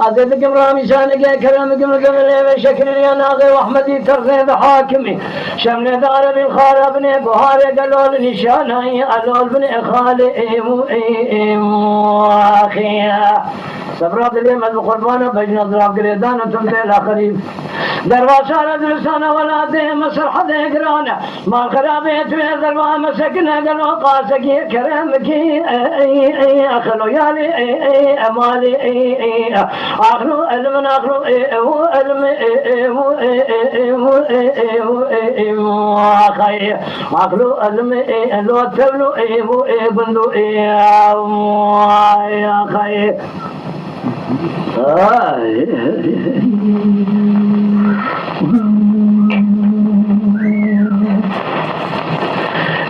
عددكم رامي شانك كلامكم قبل شكل يا ناظر واحمدي ترغيب حاكمي شمل دار بن خال بن بهار قالوا نشاني قالوا بن خالي اخيا صبرات اليوم القربان بين اضراب قريدان تنتهي الاخرين درواشان درسانا ولا دي مسرح دي قرانا ما خرابيت في دربا مسكنا قالوا قاسك كرامك اخلو يالي امالي اخلو علم اخلو علم اخي اخلو علم لو تبلو بندو يا اخي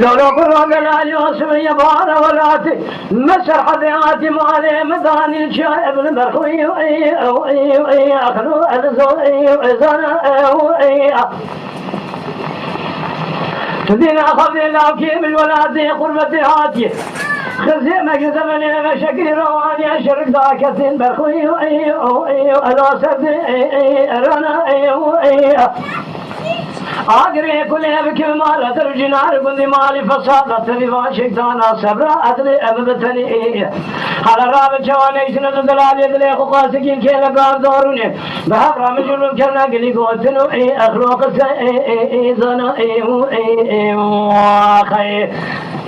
لو قرب اليوسف يبار ولاتي مسرح ذاتي مالي مداني الشايب المرخوي اخلو الزوي زنا تدين اخذ الابكي بالولاد قربتي هاتي خزي مجد من مشاكل رواني اشرق ذاكتين برخوي الا سبي رانا آگرے کلے بکم مالا در جنار بندی مالی فسادت ریوا شیطانا صبرا عدل ابدتنی حالا راب چوانے اسن دلالی دلے خقاسکین کھیل گار دورونے بہب رام جلوم کرنا گلی گوتنو اخلوق سے زنا آخی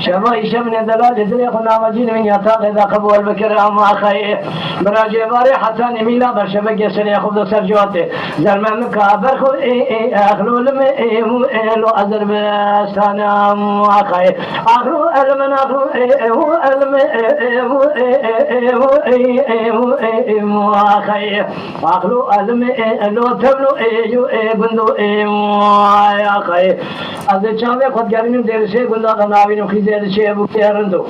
شبای شمن دلالی دلے خنا مجین من یطاق اذا قبول بکرام آخی براجی باری حتی نمیلا برشبک سری خود سرجواتے زرمن مکابر خود اخلو لمی لو أذربيجان أخي أخلو ألم أخلو ألم أخي أخلو ألم لو تبلو بندو أخي أذ شامي خد قريم درسه بندا قنابي نخيزه شيء بكيرندو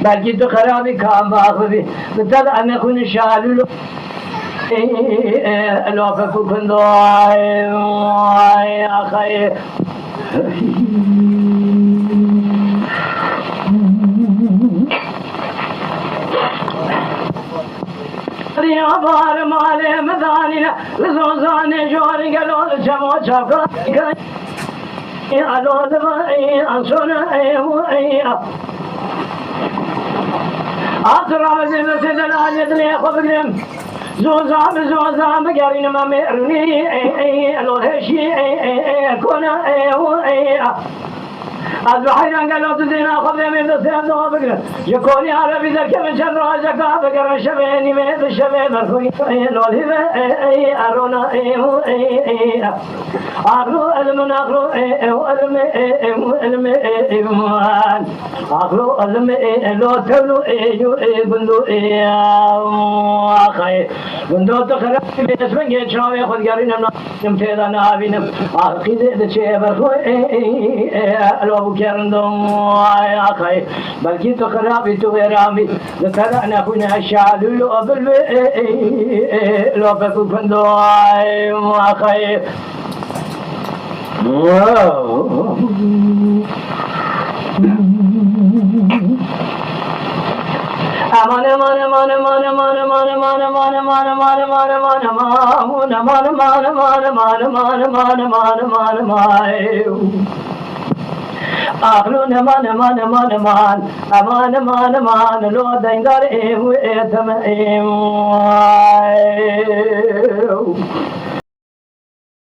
بلكي تو خرابي كام باخبي بتل أنا كون شالو لو فكون دو يا أخي يا بار مالي مداني لزوزاني جوري قالوا الجمو شافا يا لول أنصر أطرام زمت دلالي دلي خبرم زوزام قارين ما ميرني الوهشي كنا البحرين قالوا تدينا خذ من الثياب بقرا يكوني عربي ذاك من شر راجك بقرا شبيني من الشباب الخوي لولي ارونا اخلو المن اخلو الم اخلو الم لو تبلو بندو اخي بندو تخرب اسمن جي شاوي خذ قارين نمتيدا نابين اخي ذا شيء برخوي كرندم يا أخي بلكي تخرابي تغيرامي ذكر أنا كنا الشعب لو أبل لو بكو فندو يا أخي أمان أمان أمان أمان أمان أمان أمان أمان أمان أمان أمان أمان أمان أمان أمان أمان أمان أمان أخلو نمان نمان نمان نمان أمان نمان نمان لو ديندار إيم وإتم إيم